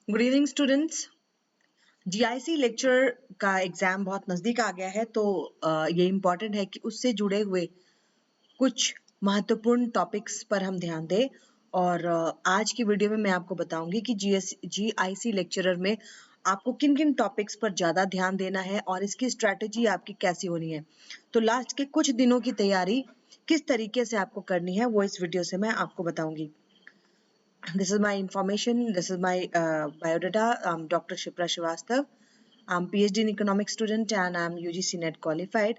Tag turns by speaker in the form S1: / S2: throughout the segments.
S1: Good evening students. GIC lecture का exam बहुत नजदीक आ गया है, तो ये इम्पोर्टेंट है कि उससे जुड़े हुए कुछ महत्वपूर्ण टॉपिक्स पर हम ध्यान दें। और आज की वीडियो में मैं आपको बताऊंगी कि जीआईसी लेक्चरर में आपको किन किन टॉपिक्स पर ज़्यादा ध्यान देना है और इसकी स्ट्रैटेजी आपकी कैसी होनी है। तो लास्ट के कुछ दिनों की तैयारी किस तरीके से आपको करनी है वो इस वीडियो से मैं आपको बताऊंगी। This is my information. This is my biodata. I'm Dr. Shipra Srivastav. I'm PhD in economics student and I'm UGC NET qualified.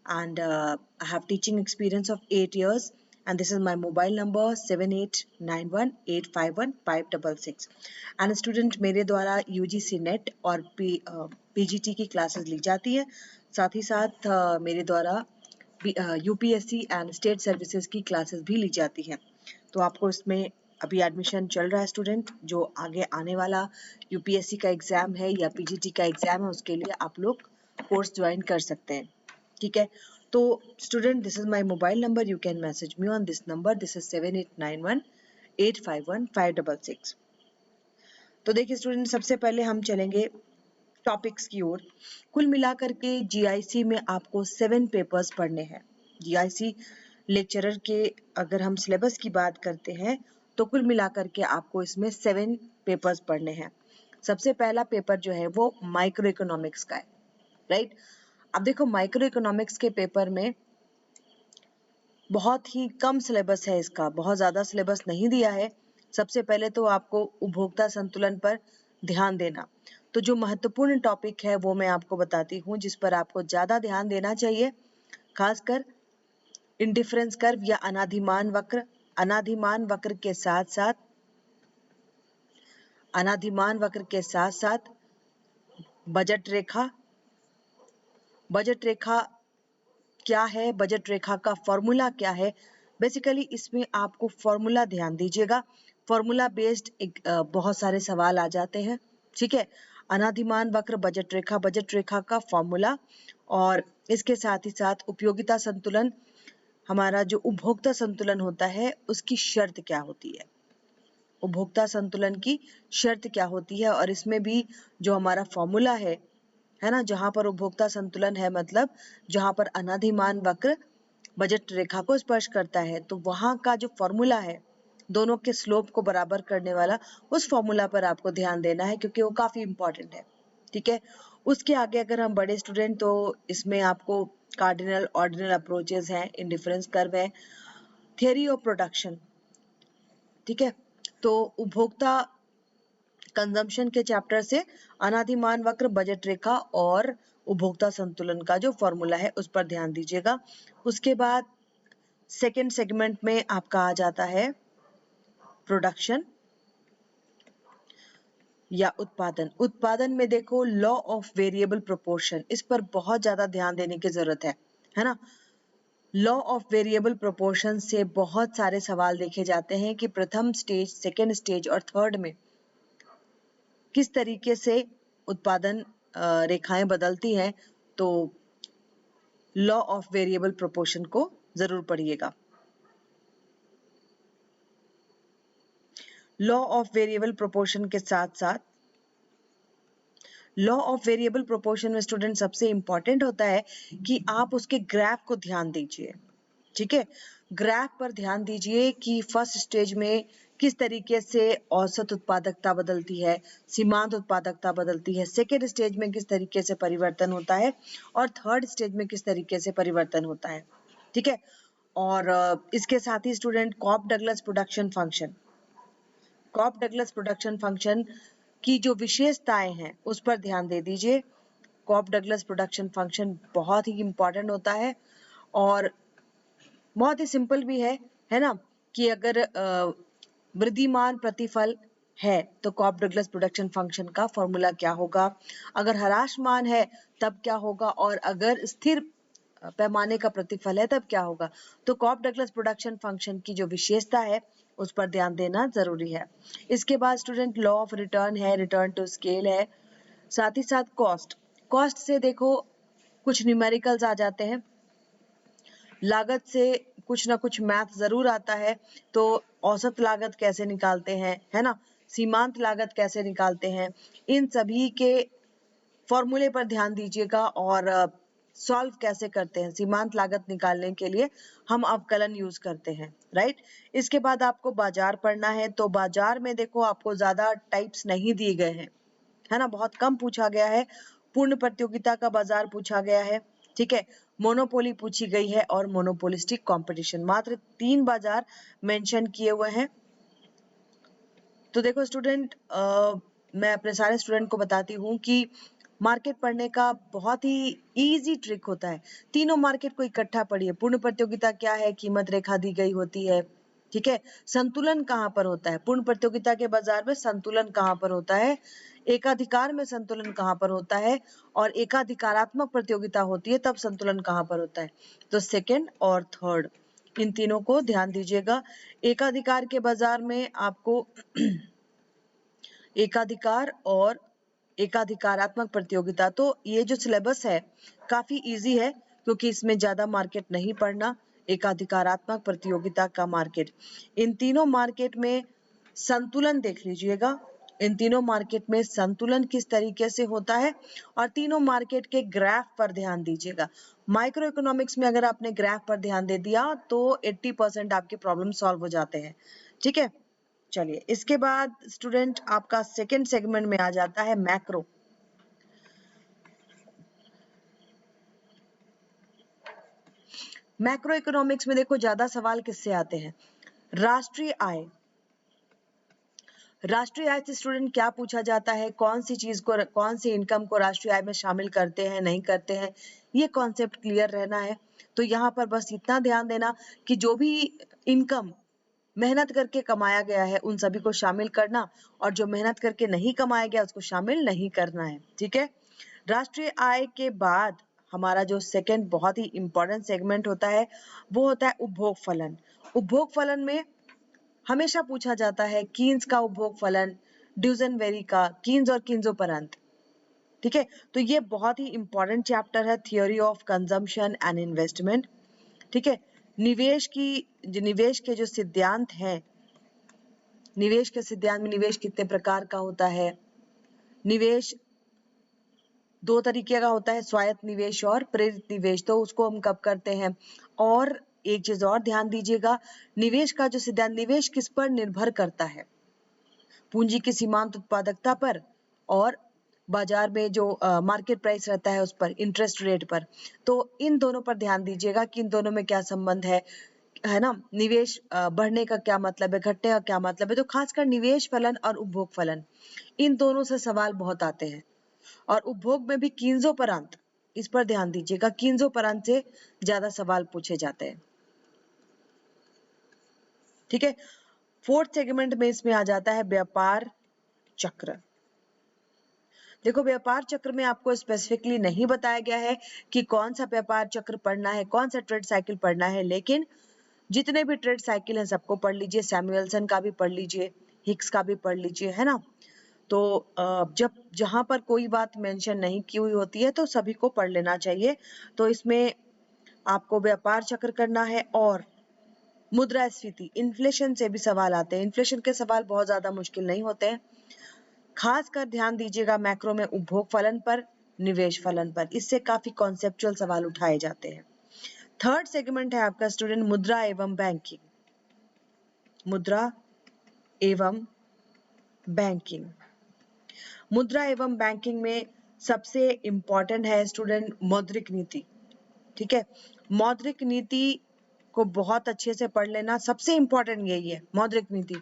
S1: And I have teaching experience of 8 years. And this is my mobile number 7891851566. And student मेरे द्वारा UGC NET और PGT की classes ली जाती है। साथ ही साथ मेरे द्वारा UPSC एंड स्टेट सर्विसेज की क्लासेस भी ली जाती हैं। तो आपको इसमें अभी एडमिशन चल रहा है स्टूडेंट, जो आगे आने वाला यूपीएससी का एग्जाम है या पीजीटी का एग्जाम है उसके लिए आप लोग कोर्स ज्वाइन कर सकते हैं। ठीक है, तो student this is my mobile number, you can message me on this number, this is 7891851566। तो देखिए स्टूडेंट, सबसे पहले हम चलेंगे टॉपिक्स की ओर। कुल मिलाकर के जीआईसी में आपको 7 पेपर्स पढ़ने हैं। जीआईसी लेक्चरर के अगर हम सिलेबस की बात करते हैं तो कुल मिलाकर के आपको इसमें 7 पेपर्स पढ़ने हैं। सबसे पहला पेपर जो है वो माइक्रो इकोनॉमिक्स का है, राइट। अब देखो, माइक्रो इकोनॉमिक्स के पेपर में बहुत ही कम सिलेबस है, इसका बहुत ज्यादा सिलेबस नहीं दिया है। सबसे पहले तो आपको उपभोक्ता संतुलन पर ध्यान देना। तो जो महत्वपूर्ण टॉपिक है वो मैं आपको बताती हूँ, जिस पर आपको ज्यादा ध्यान देना चाहिए, खासकर इंडिफरेंस कर्व या अनाधिमान वक्र। अनाधिमान वक्र के साथ बजट रेखा। बजट रेखा क्या है, बजट रेखा का फॉर्मूला क्या है, बेसिकली इसमें आपको फॉर्मूला ध्यान दीजिएगा। फॉर्मूला बेस्ड बहुत सारे सवाल आ जाते हैं। ठीक है, अनाधिमान वक्र, बजट रेखा का फॉर्मूला, और इसके साथ ही साथ उपयोगिता संतुलन, हमारा जो उपभोक्ता संतुलन होता है उसकी शर्त क्या होती है, उपभोक्ता संतुलन की शर्त क्या होती है। और इसमें भी जो हमारा फॉर्मूला है ना, जहां पर उपभोक्ता संतुलन है, मतलब जहां पर अनाधिमान वक्र बजट रेखा को स्पर्श करता है, तो वहां का जो फॉर्मूला है दोनों के स्लोप को बराबर करने वाला, उस फॉर्मूला पर आपको ध्यान देना है क्योंकि वो काफी इंपॉर्टेंट है। ठीक है, उसके आगे अगर हम बड़े स्टूडेंट, तो इसमें आपको कार्डिनल ऑर्डिनल अप्रोचेस हैं, इंडिफरेंस कर्व है, थियरी ऑफ प्रोडक्शन। ठीक है, तो उपभोक्ता कंजम्पशन के चैप्टर से अनाधिमान वक्र, बजट रेखा और उपभोक्ता संतुलन का जो फॉर्मूला है उस पर ध्यान दीजिएगा। उसके बाद सेकंड सेगमेंट में आपका आ जाता है प्रोडक्शन या उत्पादन। उत्पादन में देखो लॉ ऑफ वेरिएबल प्रोपोर्शन, इस पर बहुत ज्यादा ध्यान देने की जरूरत है ना। लॉ ऑफ वेरिएबल प्रोपोर्शन से बहुत सारे सवाल देखे जाते हैं कि प्रथम स्टेज, सेकेंड स्टेज और थर्ड में किस तरीके से उत्पादन रेखाएं बदलती हैं। तो लॉ ऑफ वेरिएबल प्रोपोर्शन को जरूर पढ़िएगा। लॉ ऑफ वेरिएबल प्रोपोर्शन के साथ साथ लॉ ऑफ वेरिएबल प्रोपोर्शन में स्टूडेंट सबसे इंपॉर्टेंट होता है कि आप उसके ग्राफ को ध्यान दीजिए। ठीक है, ग्राफ पर ध्यान दीजिए कि फर्स्ट स्टेज में किस तरीके से औसत उत्पादकता बदलती है, सीमांत उत्पादकता बदलती है, सेकेंड स्टेज में किस तरीके से परिवर्तन होता है और थर्ड स्टेज में किस तरीके से परिवर्तन होता है। ठीक है, और इसके साथ ही student Cobb Douglas production function की जो विशेषताएं हैं उस पर ध्यान दे दीजिए। कॉप डगलस प्रोडक्शन फंक्शन बहुत ही इंपॉर्टेंट होता है और बहुत ही सिंपल भी है ना, कि अगर वृद्धिमान प्रतिफल है तो कॉप डगलस प्रोडक्शन फंक्शन का फॉर्मूला क्या होगा, अगर ह्रासमान है तब क्या होगा, और अगर स्थिर पैमाने का प्रतिफल है तब क्या होगा। तो कॉप डगलस प्रोडक्शन फंक्शन की जो विशेषता है उस पर ध्यान देना जरूरी है। इसके बाद स्टूडेंट लॉ ऑफ रिटर्न है, रिटर्न टू स्केल है, साथ ही साथ कॉस्ट से देखो कुछ न्यूमेरिकल्स आ जाते हैं, लागत से कुछ ना कुछ मैथ जरूर आता है। तो औसत लागत कैसे निकालते हैं, है ना, सीमांत लागत कैसे निकालते हैं, इन सभी के फॉर्मूले पर ध्यान दीजिएगा और सॉल्व कैसे करते हैं। सीमांत लागत निकालने के लिए हम अवकलन यूज करते हैं, राइट। इसके बाद आपको बाजार पढ़ना है, तो बाजार में देखो आपको ज्यादा टाइप्स नहीं दिए गए हैं, है ना, बहुत कम पूछा गया है। पूर्ण प्रतियोगिता का बाजार पूछा गया है, ठीक है, मोनोपोली पूछी गई है और मोनोपोलिस्टिक कंपटीशन, मात्र 3 बाजार मेंशन किए हुए हैं। तो देखो स्टूडेंट, मैं अपने सारे स्टूडेंट को बताती हूँ कि मार्केट पढ़ने का बहुत ही इजी ट्रिक होता है। तीनों मार्केट को इकट्ठा पढ़िए। पूर्ण प्रतियोगिता क्या है, कीमत रेखा दी गई होती है, ठीक है। संतुलन कहाँ पर होता है, पूर्ण प्रतियोगिता के बाजार में संतुलन कहाँ पर होता है, एकाधिकार में संतुलन कहाँ पर होता है, और एकाधिकारात्मक प्रतियोगिता होती है तब संतुलन कहाँ पर होता है। तो सेकेंड और थर्ड, इन तीनों को ध्यान दीजिएगा। एकाधिकार के बाजार में आपको एकाधिकार और एकाधिकारात्मक प्रतियोगिता, तो ये जो सिलेबस है काफी इजी है क्योंकि इसमें ज्यादा मार्केट नहीं पढ़ना। एकाधिकारात्मक प्रतियोगिता का मार्केट, इन तीनों मार्केट में संतुलन देख लीजिएगा। इन तीनों मार्केट में संतुलन किस तरीके से होता है, और तीनों मार्केट के ग्राफ पर ध्यान दीजिएगा। माइक्रो इकोनॉमिक्स में अगर आपने ग्राफ पर ध्यान दे दिया तो 80% आपके प्रॉब्लम सॉल्व हो जाते हैं, ठीक है। चलिए, इसके बाद स्टूडेंट आपका सेकंड सेगमेंट में आ जाता है मैक्रो। मैक्रो इकोनॉमिक्स में देखो ज्यादा सवाल किससे आते हैं, राष्ट्रीय आय। राष्ट्रीय आय से स्टूडेंट क्या पूछा जाता है, कौन सी चीज को, कौन सी इनकम को राष्ट्रीय आय में शामिल करते हैं नहीं करते हैं, ये कॉन्सेप्ट क्लियर रहना है। तो यहाँ पर बस इतना ध्यान देना कि जो भी इनकम मेहनत करके कमाया गया है उन सभी को शामिल करना, और जो मेहनत करके नहीं कमाया गया उसको शामिल नहीं करना है, ठीक है। राष्ट्रीय आय के बाद हमारा जो सेकंड बहुत ही इंपॉर्टेंट सेगमेंट होता है वो होता है उपभोग फलन। उपभोग फलन में हमेशा पूछा जाता है कीन्स का उपभोग फलन, ड्यूजनबेरी का, कीन्स और कीन्सोपरंत, ठीक है। तो ये बहुत ही इंपॉर्टेंट चैप्टर है, theory of consumption and investment, ठीक है। निवेश के जो सिद्धांत हैं, निवेश के सिद्धांत में निवेश कितने प्रकार का होता है, निवेश 2 तरीके का होता है, स्वायत्त निवेश और प्रेरित निवेश, तो उसको हम कब करते हैं। और एक चीज और ध्यान दीजिएगा, निवेश का जो सिद्धांत, निवेश किस पर निर्भर करता है, पूंजी की सीमांत उत्पादकता पर और बाजार में जो मार्केट प्राइस रहता है उस पर, इंटरेस्ट रेट पर। तो इन दोनों पर ध्यान दीजिएगा कि इन दोनों में क्या संबंध है ना। निवेश बढ़ने का क्या मतलब है, घटने का क्या मतलब है। तो खासकर निवेश फलन और उपभोग फलन, इन दोनों से सवाल बहुत आते हैं। और उपभोग में भी कीन्सोपरांत, इस पर ध्यान दीजिएगा, कीन्सोपरांत से ज्यादा सवाल पूछे जाते हैं, ठीक है। फोर्थ सेगमेंट में इसमें आ जाता है व्यापार चक्र। देखो, व्यापार चक्र में आपको स्पेसिफिकली नहीं बताया गया है कि कौन सा व्यापार चक्र पढ़ना है, कौन सा ट्रेड साइकिल पढ़ना है, लेकिन जितने भी ट्रेड साइकिल हैं सबको पढ़ लीजिए। सैमुएल्सन का भी पढ़ लीजिए, हिक्स का भी पढ़ लीजिए, है ना। तो जब जहां पर कोई बात मेंशन नहीं की हुई होती है तो सभी को पढ़ लेना चाहिए। तो इसमें आपको व्यापार चक्र करना है, और मुद्रास्फीति, इन्फ्लेशन से भी सवाल आते हैं। इन्फ्लेशन के सवाल बहुत ज्यादा मुश्किल नहीं होते हैं। खासकर ध्यान दीजिएगा मैक्रो में उपभोग फलन पर, निवेश फलन पर, इससे काफी कॉन्सेप्चुअल सवाल उठाए जाते हैं। थर्ड सेगमेंट है आपका स्टूडेंट मुद्रा एवं बैंकिंग। मुद्रा एवं बैंकिंग, मुद्रा एवं बैंकिंग में सबसे इंपॉर्टेंट है स्टूडेंट मौद्रिक नीति, ठीक है। मौद्रिक नीति को बहुत अच्छे से पढ़ लेना, सबसे इंपॉर्टेंट यही है मौद्रिक नीति।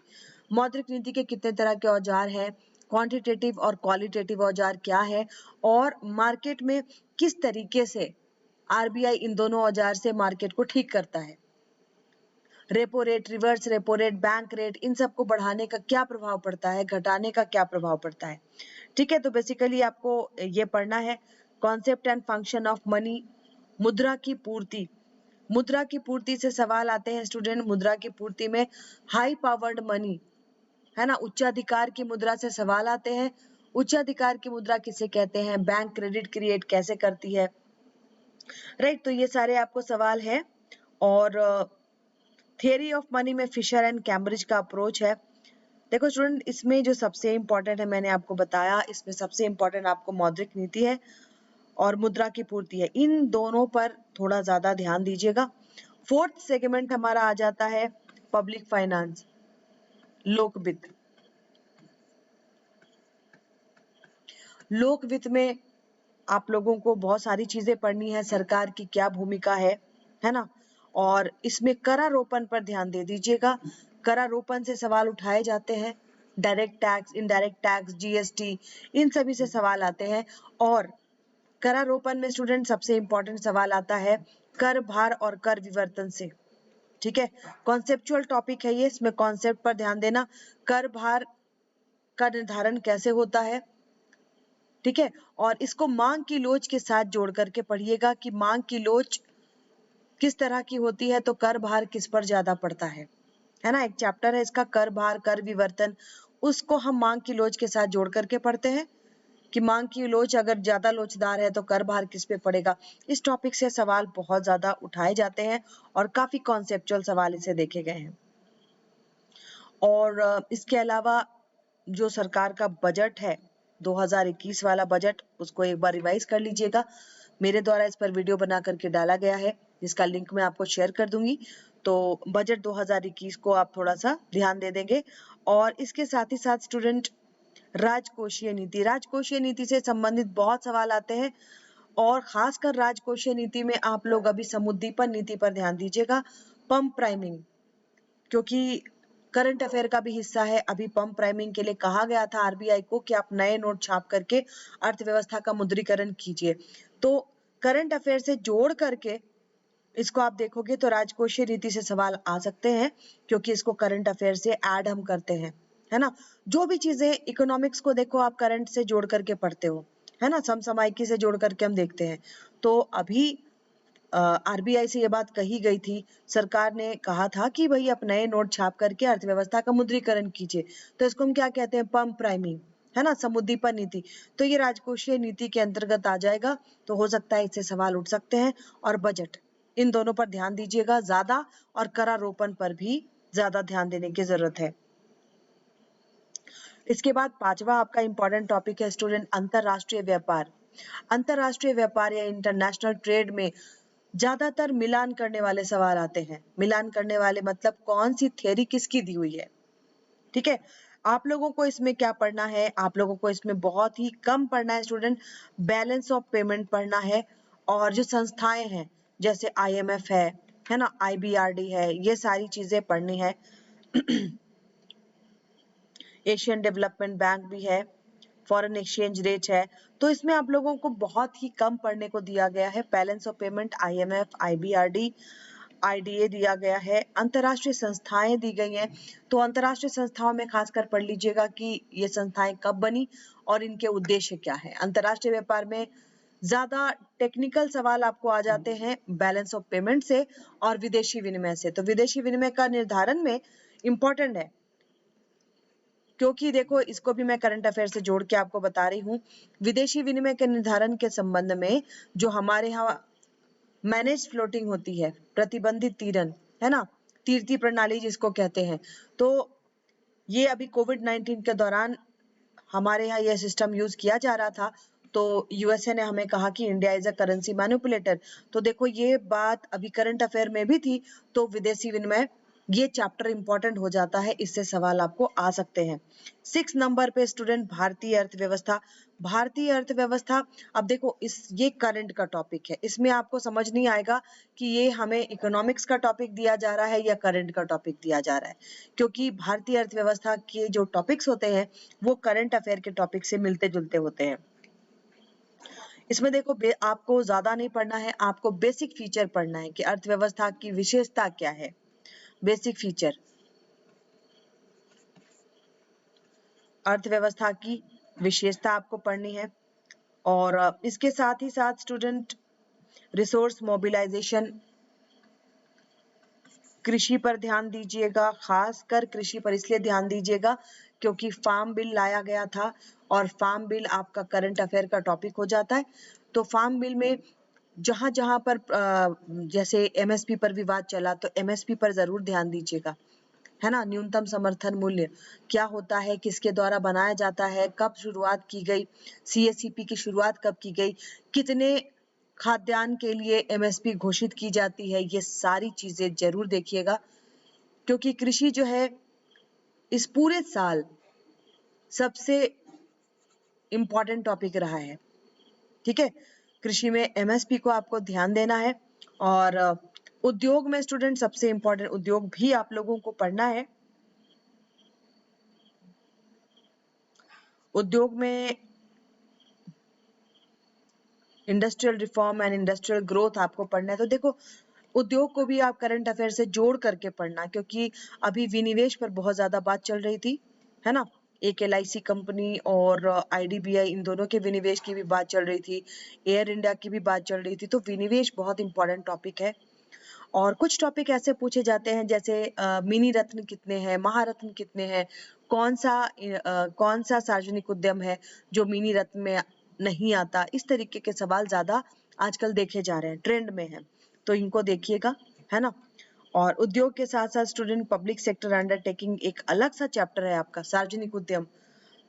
S1: मौद्रिक नीति के कितने तरह के औजार है, क्वांटिटेटिव और क्वालिटेटिव औजार क्या है, और मार्केट में किस तरीके से आरबीआई इन दोनों औजार से मार्केट को ठीक करता है। Repo rate, reverse repo rate, bank rate, इन सबको बढ़ाने का क्या प्रभाव पड़ता है, घटाने का क्या प्रभाव पड़ता है, ठीक है। तो बेसिकली आपको ये पढ़ना है। Concept and function of money, मुद्रा की पूर्ति। मुद्रा की पूर्ति से सवाल आते हैं स्टूडेंट। मुद्रा की पूर्ति में हाई पावर्ड मनी, है ना, उच्चाधिकार की मुद्रा से सवाल आते हैं। उच्चाधिकार की मुद्रा किसे कहते हैं, बैंक क्रेडिट क्रिएट कैसे करती है, राइट। तो ये सारे आपको सवाल है। और थियरी ऑफ मनी में फिशर एंड कैम्ब्रिज का अप्रोच है। देखो स्टूडेंट, इसमें जो सबसे इम्पोर्टेंट है मैंने आपको बताया, इसमें सबसे इम्पोर्टेंट आपको मौद्रिक नीति है और मुद्रा की पूर्ति है। इन दोनों पर थोड़ा ज्यादा ध्यान दीजिएगा। फोर्थ सेगमेंट हमारा आ जाता है पब्लिक फाइनेंस, लोक वित्त। लोक वित्त में आप लोगों को बहुत सारी चीजें पढ़नी है, सरकार की क्या भूमिका है ना। और इसमें करारोपण पर ध्यान दे दीजिएगा। करारोपण से सवाल उठाए जाते हैं, direct tax, indirect tax, GST, इन सभी से सवाल आते हैं। और करारोपण में स्टूडेंट सबसे इंपॉर्टेंट सवाल आता है कर भार और कर विवर्तन से। ठीक है, कॉन्सेप्चुअल टॉपिक है ये, इसमें कॉन्सेप्ट पर ध्यान देना। कर भार का निर्धारण कैसे होता है, ठीक है, और इसको मांग की लोच के साथ जोड़ करके पढ़िएगा कि मांग की लोच किस तरह की होती है, तो कर भार किस पर ज्यादा पड़ता है ना। एक चैप्टर है इसका, कर भार कर विवर्तन, उसको हम मांग की लोच के साथ जोड़ करके पढ़ते हैं कि मांग की लोच अगर ज्यादा लोचदार है तो कर भार किस पे पड़ेगा। इस टॉपिक से सवाल बहुत ज्यादा उठाए जाते हैं और काफी कॉन्सेप्चुअल सवाल इसे देखे गए हैं। और इसके अलावा जो सरकार का बजट है 2021 वाला बजट, उसको एक बार रिवाइज कर लीजिएगा। मेरे द्वारा इस पर वीडियो बना करके डाला गया है, जिसका लिंक मैं आपको शेयर कर दूंगी। तो बजट 2021 को आप थोड़ा सा ध्यान दे देंगे। और इसके साथ ही साथ स्टूडेंट, राजकोषीय नीति, राजकोषीय नीति से संबंधित बहुत सवाल आते हैं। और खासकर राजकोषीय नीति में आप लोग अभी समुद्दीपन नीति पर ध्यान दीजिएगा। पंप प्राइमिंग, क्योंकि करंट अफेयर का भी हिस्सा है। अभी पंप प्राइमिंग के लिए कहा गया था आरबीआई को कि आप नए नोट छाप करके अर्थव्यवस्था का मुद्रीकरण कीजिए। तो करंट अफेयर से जोड़ करके इसको आप देखोगे तो राजकोषीय नीति से सवाल आ सकते हैं, क्योंकि इसको करंट अफेयर से ऐड हम करते हैं, है ना। जो भी चीजें इकोनॉमिक्स को देखो आप करंट से जोड़ करके पढ़ते हो, है ना, समसामयिकी से जोड़ करके हम देखते हैं। तो अभी आरबीआई से ये बात कही गई थी, सरकार ने कहा था कि भाई आप नए नोट छाप करके अर्थव्यवस्था का मुद्रीकरण कीजिए। तो इसको हम क्या कहते हैं, पंप प्राइमिंग, है ना, समुद्दीपन नीति। तो ये राजकोषीय नीति के अंतर्गत आ जाएगा। तो हो सकता है इससे सवाल उठ सकते हैं। और बजट, इन दोनों पर ध्यान दीजिएगा ज्यादा, और करारोपण पर भी ज्यादा ध्यान देने की जरूरत है। इसके बाद पांचवा आपका इंपॉर्टेंट टॉपिक है स्टूडेंट, अंतरराष्ट्रीय व्यापार। अंतरराष्ट्रीय व्यापार या इंटरनेशनल ट्रेड में ज्यादातर मिलान करने वाले सवाल आते हैं। मिलान करने वाले मतलब कौन सी थ्योरी किसकी दी हुई है, ठीक है। आप लोगों को इसमें क्या पढ़ना है, आप लोगों को इसमें बहुत ही कम पढ़ना है स्टूडेंट, बैलेंस ऑफ पेमेंट पढ़ना है। और जो संस्थाएं हैं जैसे आईएमएफ है ना, आईबीआरडी है, ये सारी चीजें पढ़नी है। एशियन डेवलपमेंट बैंक भी है, फॉरेन एक्सचेंज रेट है। तो इसमें आप लोगों को बहुत ही कम पढ़ने को दिया गया है। Balance of payment, IMF, IBRD, IDA दिया गया है, अंतरराष्ट्रीय संस्थाएं दी गई हैं। तो अंतरराष्ट्रीय संस्थाओं में खासकर पढ़ लीजिएगा कि ये संस्थाएं कब बनी और इनके उद्देश्य क्या है। अंतरराष्ट्रीय व्यापार में ज्यादा टेक्निकल सवाल आपको आ जाते हैं बैलेंस ऑफ पेमेंट से और विदेशी विनिमय से। तो विदेशी विनिमय का निर्धारण में इंपॉर्टेंट है, क्योंकि देखो इसको भी मैं करंट अफेयर से जोड़ के आपको बता रही हूँ। विदेशी विनिमय के निर्धारण के संबंध में जो हमारे यहाँ मैनेज फ्लोटिंग होती है, प्रतिबंधित तीरण, है ना, तीर्थी प्रणाली जिसको कहते हैं। तो ये अभी कोविड-19 के दौरान हमारे यहाँ यह सिस्टम यूज किया जा रहा था। तो यूएसए ने हमें कहा कि India is a currency manipulator. तो देखो ये बात अभी करंट अफेयर में भी थी। तो विदेशी विनिमय, ये चैप्टर इंपॉर्टेंट हो जाता है, इससे सवाल आपको आ सकते हैं। 6 नंबर पे स्टूडेंट, भारतीय अर्थव्यवस्था। भारतीय अर्थव्यवस्था, अब देखो ये करंट का टॉपिक है, इसमें आपको समझ नहीं आएगा कि ये हमें इकोनॉमिक्स का टॉपिक दिया जा रहा है या करंट का टॉपिक दिया जा रहा है, क्योंकि भारतीय अर्थव्यवस्था के जो टॉपिक्स होते हैं वो करंट अफेयर के टॉपिक से मिलते जुलते होते हैं। इसमें देखो आपको ज्यादा नहीं पढ़ना है, आपको बेसिक फीचर पढ़ना है कि अर्थव्यवस्था की विशेषता क्या है। बेसिक फीचर, अर्थव्यवस्था की विशेषता आपको पढ़नी है। और इसके साथ ही साथ स्टूडेंट, रिसोर्स मोबिलाइजेशन, कृषि पर ध्यान दीजिएगा। खासकर कृषि पर इसलिए ध्यान दीजिएगा क्योंकि फार्म बिल लाया गया था और फार्म बिल आपका करंट अफेयर का टॉपिक हो जाता है। तो फार्म बिल में जहां जहां पर जैसे एमएसपी पर विवाद चला, तो एमएसपी पर जरूर ध्यान दीजिएगा। है ना। न्यूनतम समर्थन मूल्य क्या होता है, किसके द्वारा बनाया जाता है, कब शुरुआत की गई, सीएससीपी की शुरुआत कब की गई, कितने खाद्यान्न के लिए एमएसपी घोषित की जाती है, ये सारी चीजें जरूर देखिएगा, क्योंकि कृषि जो है इस पूरे साल सबसे इम्पोर्टेंट टॉपिक रहा है। ठीक है, कृषि में एमएसपी को आपको ध्यान देना है, और उद्योग में स्टूडेंट सबसे इम्पोर्टेंट उद्योग भी आप लोगों को पढ़ना है। उद्योग में industrial reform and industrial growth आपको पढ़ना है। तो देखो, उद्योग को भी आप करंट अफेयर से जोड़ करके पढ़ना, क्योंकि अभी विनिवेश पर बहुत ज्यादा बात चल रही थी, है ना। एक एलआईसी कंपनी और आईडीबीआई, इन दोनों के विनिवेश की भी बात चल रही थी, एयर इंडिया की भी बात चल रही थी। तो विनिवेश बहुत इंपॉर्टेंट टॉपिक है। और कुछ टॉपिक ऐसे पूछे जाते हैं जैसे मिनी रत्न कितने हैं, महारत्न कितने हैं, कौन सा सार्वजनिक उद्यम है जो मिनी रत्न में नहीं आता। इस तरीके के सवाल ज्यादा आजकल देखे जा रहे हैं, ट्रेंड में है, तो इनको देखिएगा, है ना। और उद्योग के साथ साथ स्टूडेंट पब्लिक सेक्टर अंडरटेकिंग एक अलग सा चैप्टर है आपका, सार्वजनिक उद्यम।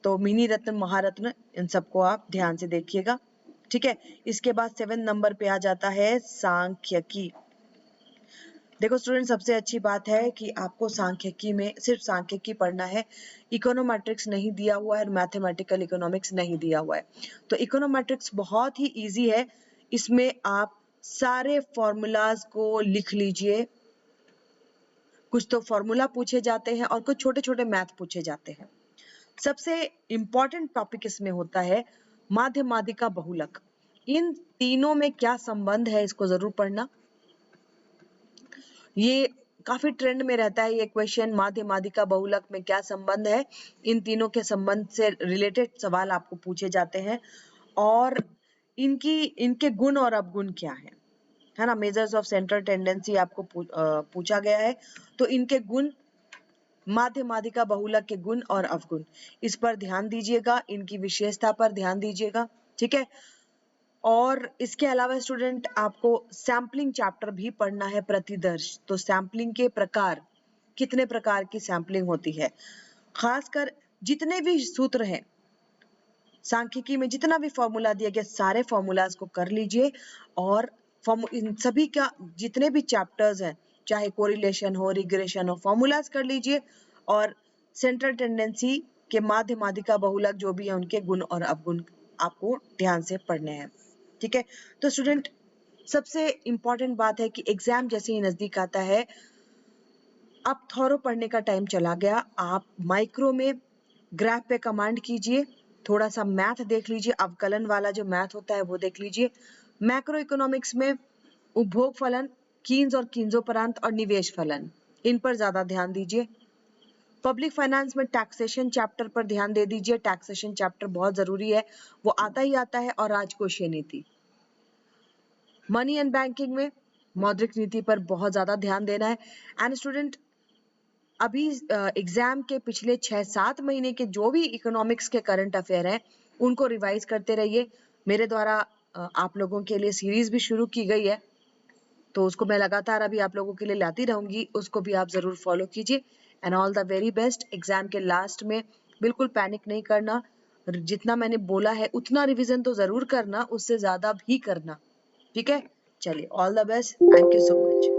S1: तो मिनी रत्न, महारत्न, इन सबको आप ध्यान से देखिएगा। ठीक है, इसके बाद 7 नंबर पे आ जाता है सांख्यिकी। देखो स्टूडेंट, सबसे अच्छी बात है कि आपको सांख्यिकी में सिर्फ सांख्यिकी पढ़ना है, इकोनोमेट्रिक्स नहीं दिया हुआ है और मैथमेटिकल इकोनॉमिक्स नहीं दिया हुआ है। तो इकोनोमेट्रिक्स बहुत ही इजी है, इसमें आप सारे फॉर्मूलाज को लिख लीजिए। कुछ तो फॉर्मूला पूछे जाते हैं और कुछ छोटे छोटे मैथ पूछे जाते हैं। सबसे इंपॉर्टेंट टॉपिक इसमें होता है माध्य माध्यिका बहुलक। इन तीनों में क्या संबंध है, इसको जरूर पढ़ना। ये काफी ट्रेंड में रहता है ये क्वेश्चन, माध्य माध्यिका बहुलक में क्या संबंध है। इन तीनों के संबंध से रिलेटेड सवाल आपको पूछे जाते हैं, और इनके गुण और अवगुण क्या है ना। मेजर्स ऑफ सेंट्रल टेंडेंसी आपको पूछा गया है, तो इनके गुण, माध्य माध्यिका बहुलक के गुण और अवगुण, इस पर ध्यान दीजिएगा, इनकी विशेषता पर ध्यान दीजिएगा। ठीक है, और इसके अलावा स्टूडेंट आपको सैम्पलिंग चैप्टर भी पढ़ना है, प्रतिदर्श। तो सैम्पलिंग के प्रकार, कितने प्रकार की सैम्पलिंग होती है, खासकर जितने भी सूत्र हैं सांख्यिकी में, जितना भी फॉर्मूला दिया गया, सारे फॉर्मूलाज को कर लीजिए, और इन सभी का जितने भी चैप्टर्स हैं, चाहे कोरिलेशन हो, रिग्रेशन हो, फॉर्मूलाज कर लीजिए, और सेंट्रल टेंडेंसी के माध्य माध्यिका बहुलक जो भी है उनके गुण और अवगुण आपको ध्यान से पढ़ने हैं। ठीक है, तो स्टूडेंट सबसे इंपॉर्टेंट बात है कि एग्जाम जैसे ही नजदीक आता है, अब थॉरो पढ़ने का टाइम चला गया। आप माइक्रो में ग्राफ पे कमांड कीजिए, थोड़ा सा मैथ देख लीजिए, अवकलन वाला जो मैथ होता है वो देख लीजिए। मैक्रो इकोनॉमिक्स में उपभोग फलन, कीन्स और कीन्सोपरांत और निवेश फलन, इन पर ज्यादा ध्यान दीजिए। पब्लिक फाइनेंस में टैक्सेशन चैप्टर पर ध्यान दे दीजिए, टैक्सेशन चैप्टर बहुत जरूरी है, वो आता ही आता है, और राजकोषीय नीति। मनी एंड बैंकिंग में मौद्रिक नीति पर बहुत ज्यादा ध्यान देना है। एंड स्टूडेंट, अभी एग्जाम के पिछले 6-7 महीने के जो भी इकोनॉमिक्स के करंट अफेयर हैं, उनको रिवाइज करते रहिए। मेरे द्वारा आप लोगों के लिए सीरीज भी शुरू की गई है, तो उसको मैं लगातार अभी आप लोगों के लिए लाती रहूंगी, उसको भी आप जरूर फॉलो कीजिए। And all the very best. Exam के लास्ट में बिल्कुल पैनिक नहीं करना, जितना मैंने बोला है उतना रिवीजन तो जरूर करना, उससे ज्यादा भी करना। ठीक है, चलिए, all the best, thank you so much.